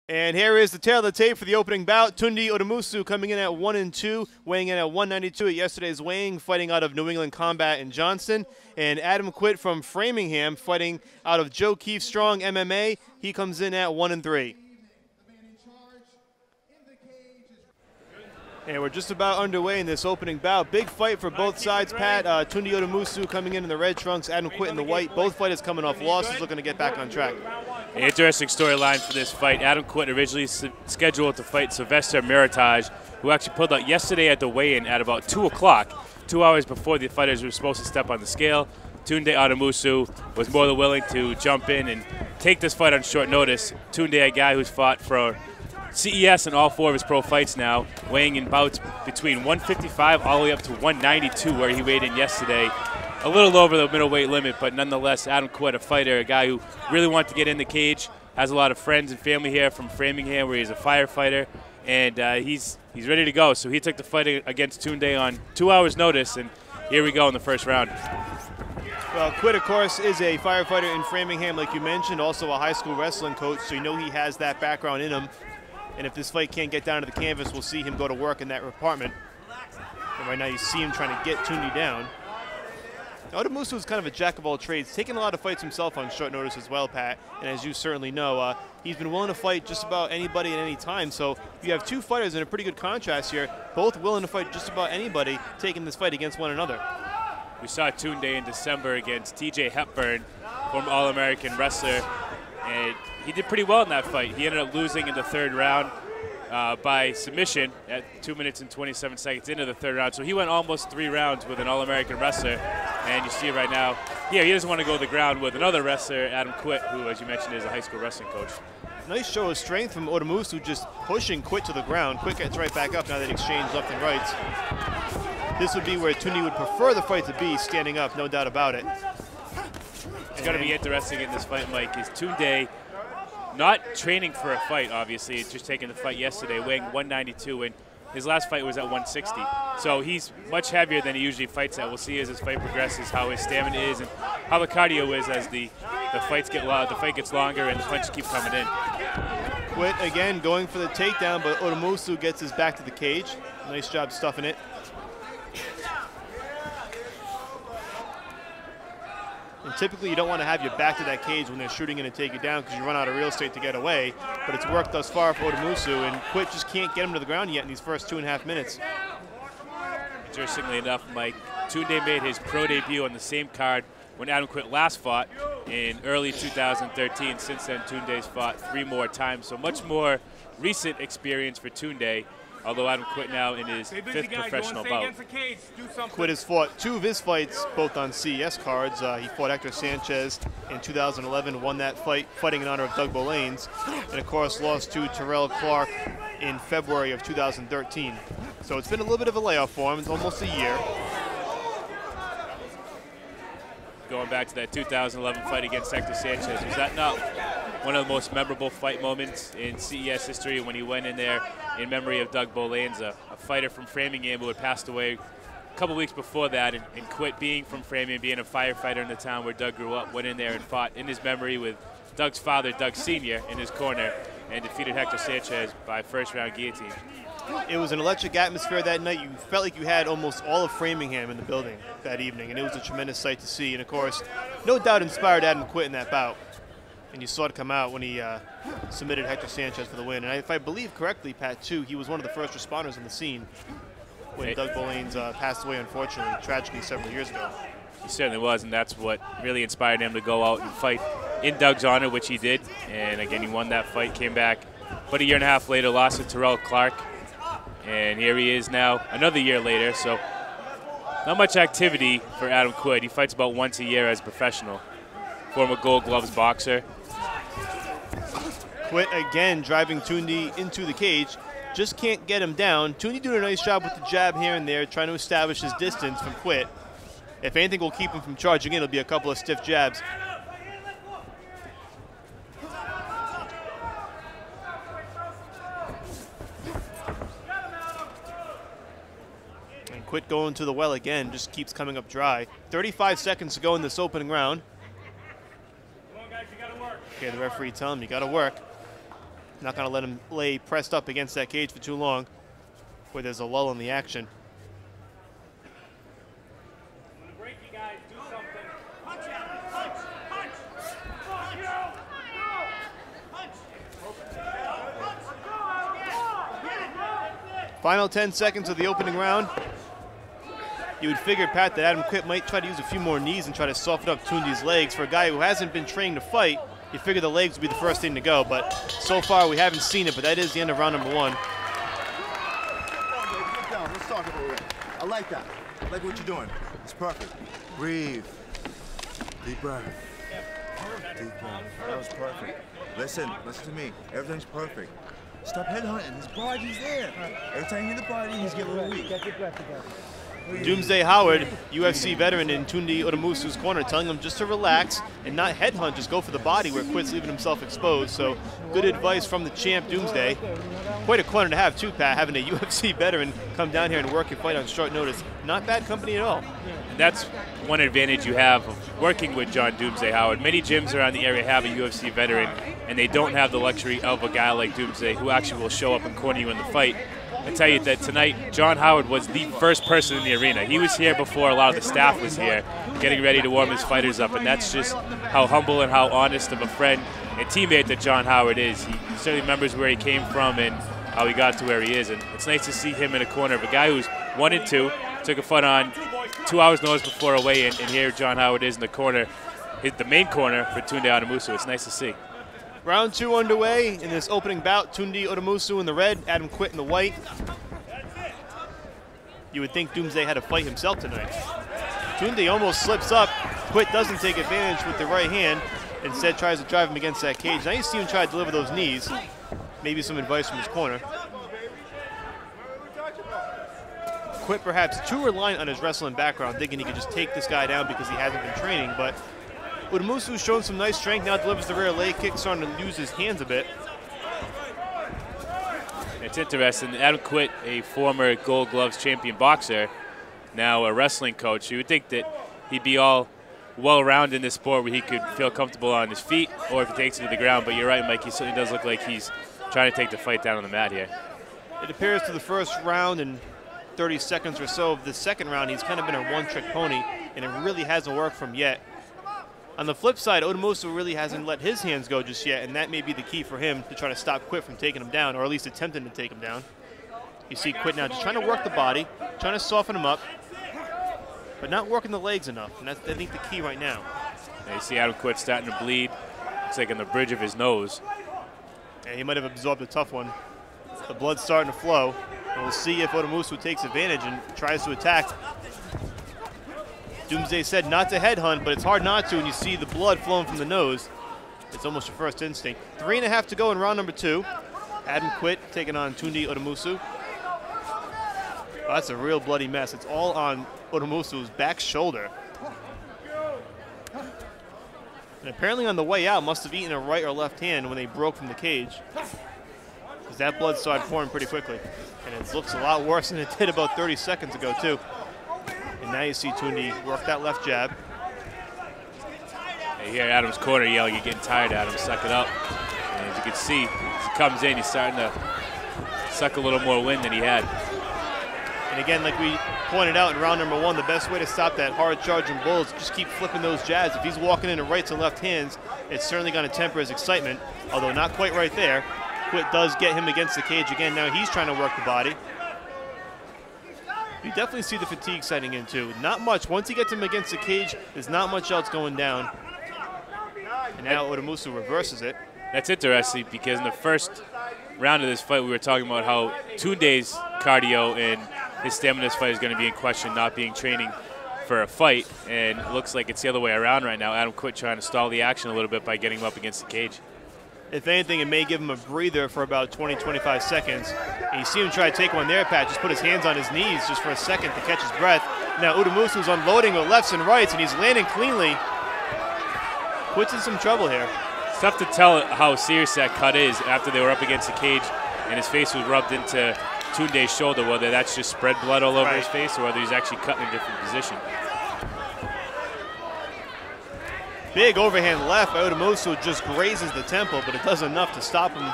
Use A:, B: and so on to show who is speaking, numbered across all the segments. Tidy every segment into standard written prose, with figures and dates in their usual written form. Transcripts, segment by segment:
A: And here is the tail of the tape for the opening bout. TUNDE ODUMSUSO coming in at 1-2, weighing in at 192 at yesterday's weighing, fighting out of New England Combat in Johnston. And Adam Quitt from Framingham, fighting out of Joe Keefe Strong MMA. He comes in at 1-3. And we're just about underway in this opening bout. Big fight for both sides, Pat. TUNDE ODUMSUSO coming in the red trunks, Adam Quitt in the white. Both fighters coming off losses, looking to get back on track.
B: Interesting storyline for this fight. Adam Quitt originally scheduled to fight Sylvester Meritage, who actually pulled out yesterday at the weigh-in at about 2 o'clock, 2 hours before the fighters were supposed to step on the scale. TUNDE ODUMSUSO was more than willing to jump in and take this fight on short notice. TUNDE, a guy who's fought for CES in all 4 of his pro fights now, weighing in bouts between 155 all the way up to 192, where he weighed in yesterday. A little over the middleweight limit, but nonetheless, Adam Quitt, a fighter, a guy who really wanted to get in the cage, has a lot of friends and family here from Framingham, where he's a firefighter, and he's ready to go. So he took the fight against TUNDE on 2 hours' notice, and here we go in the first round.
A: Well, Quitt, of course, is a firefighter in Framingham, like you mentioned, also a high school wrestling coach, so you know he has that background in him. And if this fight can't get down to the canvas, we'll see him go to work in that department. And right now you see him trying to get TUNDE down. ODUMSUSO is kind of a jack of all trades, taking a lot of fights himself on short notice as well, Pat. And as you certainly know, he's been willing to fight just about anybody at any time. So you have 2 fighters in a pretty good contrast here, both willing to fight just about anybody, taking this fight against one another.
B: We saw TUNDE in December against TJ Hepburn, former All-American wrestler, and he did pretty well in that fight. He ended up losing in the 3rd round by submission at 2 minutes and 27 seconds into the 3rd round. So he went almost 3 rounds with an All-American wrestler. And you see right now, yeah, he doesn't want to go to the ground with another wrestler, Adam Quitt, who, as you mentioned, is a high school wrestling coach.
A: Nice show of strength from ODUMSUSO, just pushing Quitt to the ground. Quitt gets right back up now that exchange left and rights. This would be where TUNDE would prefer the fight to be, standing up, no doubt about it.
B: It's going to be interesting in this fight, Mike, is TUNDE not training for a fight, obviously. Just taking the fight yesterday, weighing 192, and his last fight was at 160. So he's much heavier than he usually fights at. We'll see as his fight progresses how his stamina is and how the cardio is as the fight gets longer and the punches keep coming in.
A: Quitt again going for the takedown, but ODUMSUSO gets his back to the cage. Nice job stuffing it. And typically you don't want to have your back to that cage when they're shooting in and take you down because you run out of real estate to get away. But it's worked thus far for ODUMSUSO, and Quitt just can't get him to the ground yet in these first 2.5 minutes.
B: Interestingly enough, Mike, TUNDE made his pro debut on the same card when Adam Quitt last fought in early 2013. Since then, Tunde's fought 3 more times, so much more recent experience for TUNDE. Although Adam Quitt now in his 5th professional bout.
A: Quitt has fought 2 of his fights, both on CES cards. He fought Hector Sanchez in 2011, won that fight, fighting in honor of Doug Bolanes, and of course lost to Terrell Clark in February of 2013. So it's been a little bit of a layoff for him. It's almost a year.
B: Going back to that 2011 fight against Hector Sanchez, was that not one of the most memorable fight moments in CES history when he went in there in memory of Doug Bolanes, a fighter from Framingham who had passed away a couple weeks before that, and Quitt, being from Framingham, being a firefighter in the town where Doug grew up, went in there and fought in his memory with Doug's father, Doug Sr., in his corner, and defeated Hector Sanchez by 1st round guillotine.
A: It was an electric atmosphere that night. You felt like you had almost all of Framingham in the building that evening, and it was a tremendous sight to see. And of course, no doubt inspired Adam Quitt in that bout. And you saw it come out when he submitted Hector Sanchez for the win. And if I believe correctly, Pat, too, he was one of the first responders on the scene when Doug Bolanes passed away, unfortunately, tragically several years ago.
B: He certainly was, and that's what really inspired him to go out and fight in Doug's honor, which he did. And again, he won that fight, came back about a year and a half later, lost to Terrell Clark. And here he is now, another year later. So not much activity for Adam Quitt. He fights about once a year as a professional. Former Gold Gloves boxer.
A: Quitt again driving TUNDE into the cage. Just can't get him down. TUNDE doing a nice job with the jab here and there, trying to establish his distance from Quitt. If anything will keep him from charging in, it'll be a couple of stiff jabs. And Quitt going to the well again, just keeps coming up dry. 35 seconds to go in this opening round. Okay, the referee telling him you got to work. Not going to let him lay pressed up against that cage for too long, where there's a lull in the action. Final 10 seconds of the opening round. You would figure, Pat, that Adam Quitt might try to use a few more knees and try to soften up Tunde's legs. For a guy who hasn't been trained to fight, you figure the legs would be the first thing to go. But so far, we haven't seen it, but that is the end of round number 1.
C: Get down. Let's talk about it. I like that. I like what you're doing. It's perfect. Breathe. Deep breath. Deep breath. That was perfect. Listen to me. Everything's perfect. Stop headhunting. His body's there. Every time you hit the body, he's getting a little weak.
D: Get your breath together.
A: Doomsday Howard, UFC veteran in Tunde ODUMSUSO's corner, telling him just to relax and not headhunt, just go for the body where Quitt's leaving himself exposed. So good advice from the champ, Doomsday. Quite a corner to have too, Pat, having a UFC veteran come down here and work and fight on short notice. Not bad company at all.
B: That's one advantage you have of working with John Doomsday Howard. Many gyms around the area have a UFC veteran, and they don't have the luxury of a guy like Doomsday who actually will show up and corner you in the fight. I tell you that tonight, John Howard was the first person in the arena. He was here before a lot of the staff was here, getting ready to warm his fighters up, and that's just how humble and how honest of a friend and teammate that John Howard is. He certainly remembers where he came from and how he got to where he is, and it's nice to see him in a corner of a guy who's 1-2, took a fight on 2 hours notice before a weigh-in, and here John Howard is in the corner, the main corner for Tunde ODUMSUSO. It's nice to see.
A: Round 2 underway in this opening bout. Tunde ODUMSUSO in the red, Adam Quitt in the white. You would think Doomsday had a fight himself tonight. Tunde almost slips up. Quitt doesn't take advantage with the right hand. Instead tries to drive him against that cage. Now you see him try to deliver those knees. Maybe some advice from his corner. Quitt perhaps too reliant on his wrestling background, thinking he could just take this guy down because he hasn't been training, but ODUMSUSO's shown some nice strength, now delivers the rear leg kick, starting to use his hands a bit.
B: It's interesting. Adam Quitt, a former Gold Gloves champion boxer, now a wrestling coach. You would think that he'd be all well-rounded in this sport where he could feel comfortable on his feet or if he takes it to the ground. But you're right, Mike, he certainly does look like he's trying to take the fight down on the mat here.
A: It appears to the first round and 30 seconds or so of the second round, he's kind of been a one-trick pony, and it really hasn't worked for him yet. On the flip side, ODUMSUSO really hasn't let his hands go just yet, and that may be the key for him to try to stop Quitt from taking him down, or at least attempting to take him down. You see Quitt now just trying to work the body, trying to soften him up, but not working the legs enough, and that's, I think, the key right now.
B: Yeah, you see Adam Quitt starting to bleed. Looks like on the bridge of his nose.
A: And he might have absorbed a tough one. The blood's starting to flow, and we'll see if ODUMSUSO takes advantage and tries to attack. Doomsday said not to headhunt, but it's hard not to when you see the blood flowing from the nose. It's almost your first instinct. 3.5 to go in round number 2. Adam Quitt taking on Tunde ODUMSUSO. Oh, that's a real bloody mess. It's all on ODUMSUSO's back shoulder. And apparently on the way out, must have eaten a right or left hand when they broke from the cage, because that blood started pouring pretty quickly. And it looks a lot worse than it did about 30 seconds ago, too. And now you see Tunde work that left jab.
B: You hear Adam's corner yelling, "You're getting tired, Adam, suck it up." And as you can see, as he comes in, he's starting to suck a little more wind than he had.
A: And again, like we pointed out in round number 1, the best way to stop that hard charging bull is just keep flipping those jabs. If he's walking into rights and left hands, it's certainly going to temper his excitement, although not quite right there. Quitt does get him against the cage again. Now he's trying to work the body. You definitely see the fatigue setting in too. Not much. Once he gets him against the cage, there's not much else going down. And now ODUMSUSO reverses it.
B: That's interesting because in the first round of this fight, we were talking about how Tunde's cardio and his stamina this fight is going to be in question, not being training for a fight. And it looks like it's the other way around right now. Adam Quitt trying to stall the action a little bit by getting him up against the cage.
A: If anything, it may give him a breather for about 20, 25 seconds. And you see him try to take one there, Pat, just put his hands on his knees just for a second to catch his breath. Now ODUMSUSO's unloading with lefts and rights, and he's landing cleanly. Quitt's in some trouble here.
B: It's tough to tell how serious that cut is after they were up against the cage and his face was rubbed into Tunde's shoulder, whether that's just spread blood all over his face or whether he's actually cut in a different position.
A: Big overhand left by ODUMSUSO just grazes the temple, but it does enough to stop him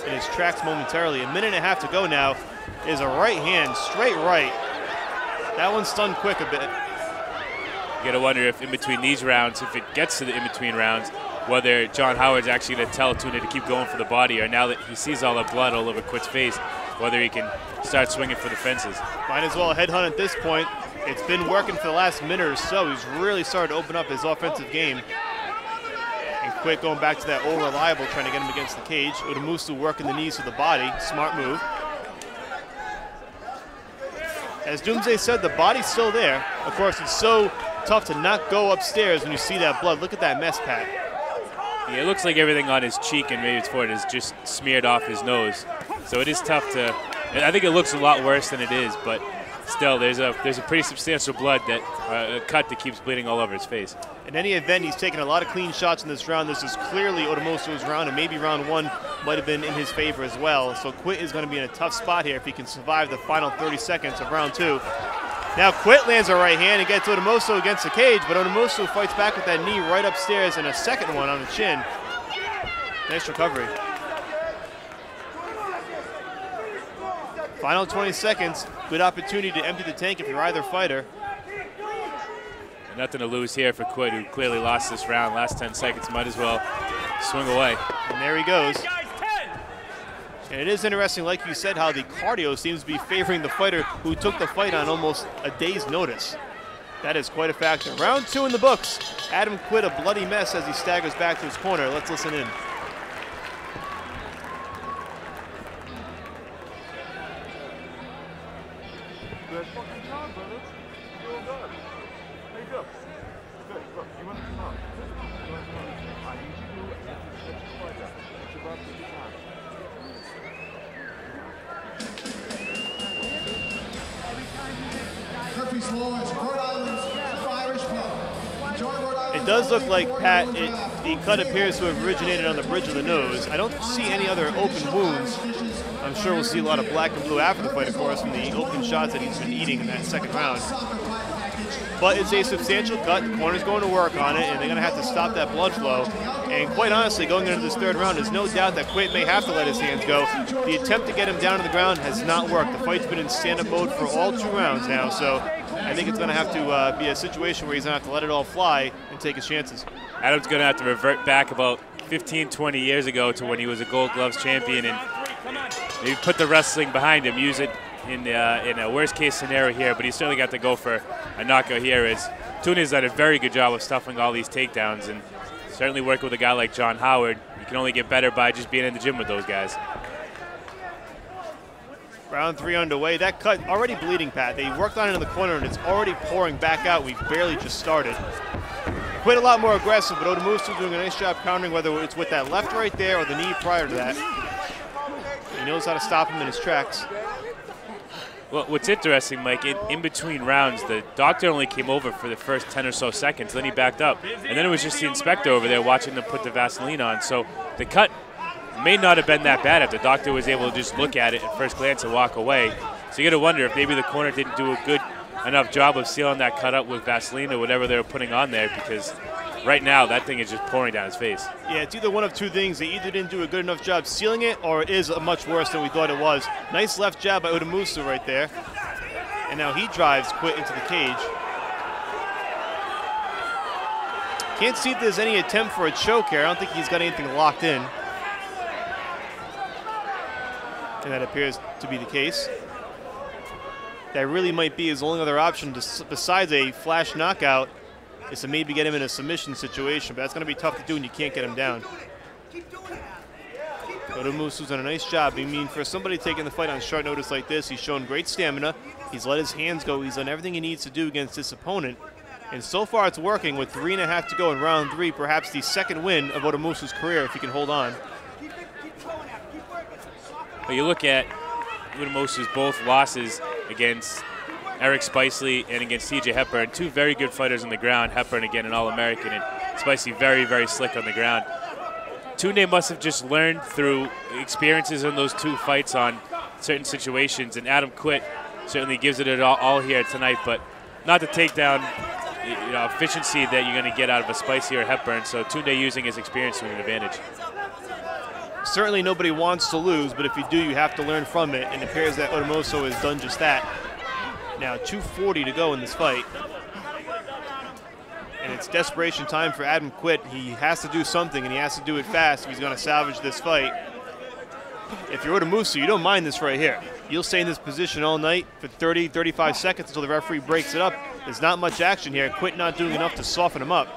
A: in his tracks momentarily. A minute and a half to go now. Is a right hand, straight right. That one stunned Quick a bit.
B: You got to wonder if in between these rounds, if it gets to the in-between rounds, whether John Howard's actually going to tell Tunde to keep going for the body, or now that he sees all the blood all over Quitt's face, whether he can start swinging for the fences.
A: Might as well headhunt at this point. It's been working for the last minute or so. He's really started to open up his offensive game. And Quitt going back to that old reliable, trying to get him against the cage. ODUMSUSO working the knees to the body. Smart move. As Doomsday said, the body's still there. Of course, it's so tough to not go upstairs when you see that blood. Look at that mess, Pat.
B: Yeah, it looks like everything on his cheek and maybe his forehead is just smeared off his nose. So it is tough to, I think it looks a lot worse than it is, but still there's a pretty substantial blood that, a cut that keeps bleeding all over his face.
A: In any event, he's taken a lot of clean shots in this round. This is clearly ODUMSUSO's round, and maybe round one might have been in his favor as well. So Quitt is going to be in a tough spot here if he can survive the final 30 seconds of round two. Now Quitt lands a right hand and gets ODUMSUSO against the cage, but ODUMSUSO fights back with that knee right upstairs and a second one on the chin. Nice recovery. Final 20 seconds. Good opportunity to empty the tank if you're either fighter.
B: Nothing to lose here for Quitt, who clearly lost this round. Last 10 seconds, might as well swing away.
A: And there he goes. And it is interesting, like you said, how the cardio seems to be favoring the fighter who took the fight on almost a day's notice. That is quite a factor. Round two in the books. Adam Quitt, a bloody mess as he staggers back to his corner. Let's listen in.
C: Good fucking job, brother. You're doing good. How you feel? Good. Look, you want to come out. You want to come out. I need you to get your blood up. Get your blood up. Get your time.
D: Murphy's Law, Rhode Island's Irish pub. Join Rhode Island.
A: It does look like, Pat, the cut appears to have originated on the bridge of the nose. I don't see any other open wounds. I'm sure we'll see a lot of black and blue after the fight, of course, from the open shots that he's been eating in that second round. But it's a substantial cut. The corner's going to work on it, and they're going to have to stop that blood flow. And quite honestly, going into this third round, there's no doubt that Quitt may have to let his hands go. The attempt to get him down to the ground has not worked. The fight's been in stand-up mode for all 2 rounds now, so I think it's going to have to be a situation where he's going to have to let it all fly and take his chances.
B: Adam's going to have to revert back about 15, 20 years ago to when he was a Gold Gloves champion and maybe put the wrestling behind him, use it in a worst-case scenario here, but he's certainly got to go for a knockout here, as Tunde's done a very good job of stuffing all these takedowns, and certainly working with a guy like John Howard, you can only get better by just being in the gym with those guys.
A: Round 3 underway. That cut already bleeding, Pat. They worked on it in the corner, and it's already pouring back out. We've barely just started. Quitt a lot more aggressive, but ODUMSUSO doing a nice job countering, whether it's with that left right there or the knee prior to that. He knows how to stop him in his tracks.
B: Well, what's interesting, Mike, in between rounds, the doctor only came over for the first 10 or so seconds, then he backed up. And then it was just the inspector over there watching them put the Vaseline on. So the cut may not have been that bad if the doctor was able to just look at it at first glance and walk away. So you got to wonder if maybe the corner didn't do a good enough job of sealing that cut up with Vaseline or whatever they were putting on there, because right now that thing is just pouring down his face.
A: Yeah, it's either one of 2 things. They either didn't do a good enough job sealing it, or it is much worse than we thought it was. Nice left jab by ODUMSUSO right there. And now he drives Quitt into the cage. Can't see if there's any attempt for a choke here. I don't think he's got anything locked in. And that appears to be the case. That really might be his only other option besides a flash knockout, is to maybe get him in a submission situation, but that's going to be tough to do when you can't get him down. ODUMSUSO's done a nice job. I mean, for somebody taking the fight on short notice like this, he's shown great stamina. He's let his hands go. He's done everything he needs to do against this opponent. And so far it's working with 3.5 to go in round 3, perhaps the second win of ODUMSUSO's career if he can hold on.
B: But you look at ODUMSUSO's both losses against Eric Spicely and against TJ Hepburn, 2 very good fighters on the ground. Hepburn, again, an All-American, and Spicely very, very slick on the ground. Tunde must have just learned through experiences in those 2 fights on certain situations, and Adam Quitt certainly gives it all here tonight, but not the takedown efficiency that you're going to get out of a Spicely or Hepburn, so Tunde using his experience to an advantage.
A: Certainly nobody wants to lose, but if you do, you have to learn from it, and it appears that ODUMSUSO has done just that. Now 2:40 to go in this fight. And it's desperation time for Adam QUITT. He has to do something, and he has to do it fast if he's going to salvage this fight. If you're ODUMSUSO, you don't mind this right here. You'll stay in this position all night for 30, 35 seconds until the referee breaks it up. There's not much action here. QUITT not doing enough to soften him up.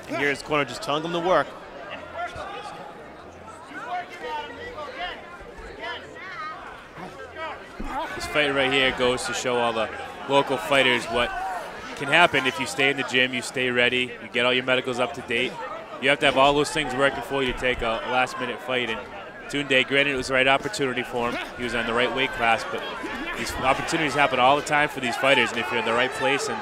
A: And here's his corner just telling him to work.
B: This fight right here goes to show all the local fighters what can happen if you stay in the gym, you stay ready, you get all your medicals up to date. You have to have all those things working for you to take a last-minute fight. And TUNDE, granted, it was the right opportunity for him. He was on the right weight class, but these opportunities happen all the time for these fighters. And if you're in the right place and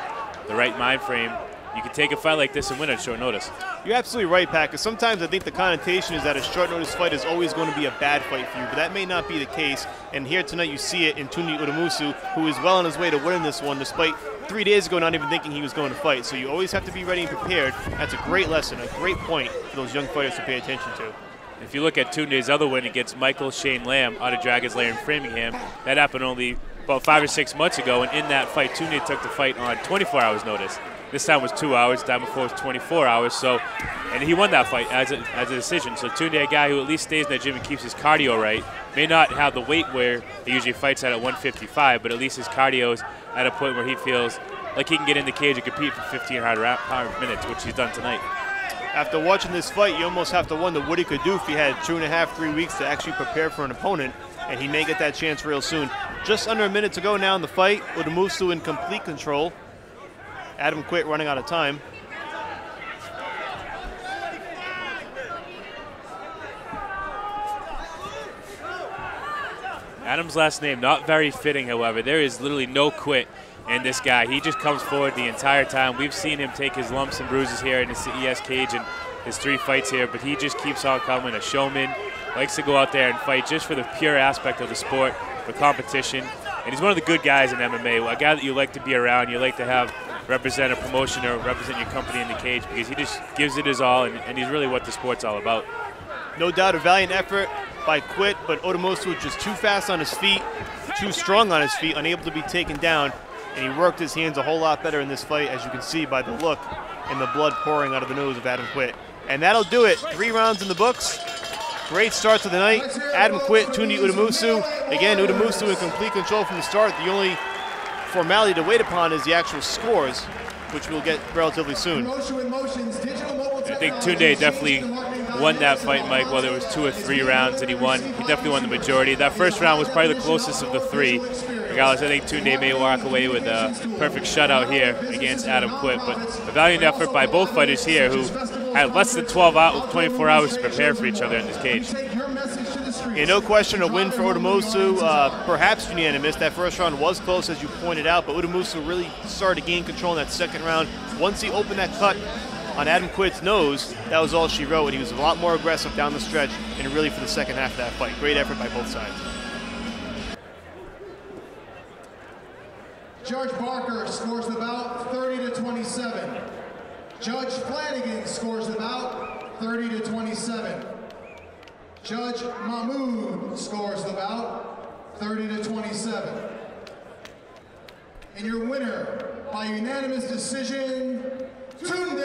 B: the right mind frame, you can take a fight like this and win at short notice.
A: You're absolutely right, Pat, because sometimes I think the connotation is that a short notice fight is always going to be a bad fight for you, but that may not be the case. And here tonight you see it in TUNDE ODUMSUSO, who is well on his way to winning this one, despite 3 days ago not even thinking he was going to fight. So you always have to be ready and prepared. That's a great lesson, a great point for those young fighters to pay attention to.
B: If you look at TUNDE's other win against Michael Shane Lamb out of Dragon's Lair in Framingham, that happened only about 5 or 6 months ago, and in that fight, TUNDE took the fight on 24 hours notice. This time was 2 hours, the time before was 24 hours, so, and he won that fight as a decision. So TUNDE, a guy who at least stays in the gym and keeps his cardio right, may not have the weight where he usually fights at 155, but at least his cardio is at a point where he feels like he can get in the cage and compete for 1,500 minutes, which he's done tonight.
A: After watching this fight, you almost have to wonder what he could do if he had 2.5, 3 weeks to actually prepare for an opponent, and he may get that chance real soon. Just under a minute to go now in the fight. ODUMSUSO in complete control. Adam QUITT running out of time.
B: Adam's last name, not very fitting, however. There is literally no quit in this guy. He just comes forward the entire time. We've seen him take his lumps and bruises here in the CES cage and his 3 fights here, but he just keeps on coming. A showman, likes to go out there and fight just for the pure aspect of the sport, the competition. And he's one of the good guys in MMA, a guy that you like to be around, you like to have represent a promotion or represent your company in the cage, because he just gives it his all, and he's really what the sport's all about.
A: No doubt a valiant effort by QUITT, but ODUMSUSO just too fast on his feet, too strong on his feet, unable to be taken down, and he worked his hands a whole lot better in this fight, as you can see by the look and the blood pouring out of the nose of Adam QUITT. And that'll do it. 3 rounds in the books. Great start to the night. Adam QUITT, TUNDE ODUMSUSO. Again, ODUMSUSO in complete control from the start. The only formality to wait upon is the actual scores, which we'll get relatively soon.
B: I think TUNDE definitely won that fight, Mike, whether it was 2 or 3 rounds that he won. He definitely won the majority. That first round was probably the closest of the 3. Regardless, I think TUNDE may walk away with a perfect shutout here against Adam QUITT. But a valiant effort by both fighters here, who had less than 24 hours to prepare for each other in this cage.
A: Yeah, no question, a win for ODUMSUSO, perhaps unanimous. That first round was close, as you pointed out, but ODUMSUSO really started to gain control in that second round. Once he opened that cut on Adam QUITT's nose, that was all she wrote, and he was a lot more aggressive down the stretch and really for the second half of that fight. Great effort by both sides.
D: Judge Barker scores the bout 30-27. Judge Flanagan scores the bout 30-27. Judge Mahmoud scores the bout 30-27. And your winner by unanimous decision, TUNDE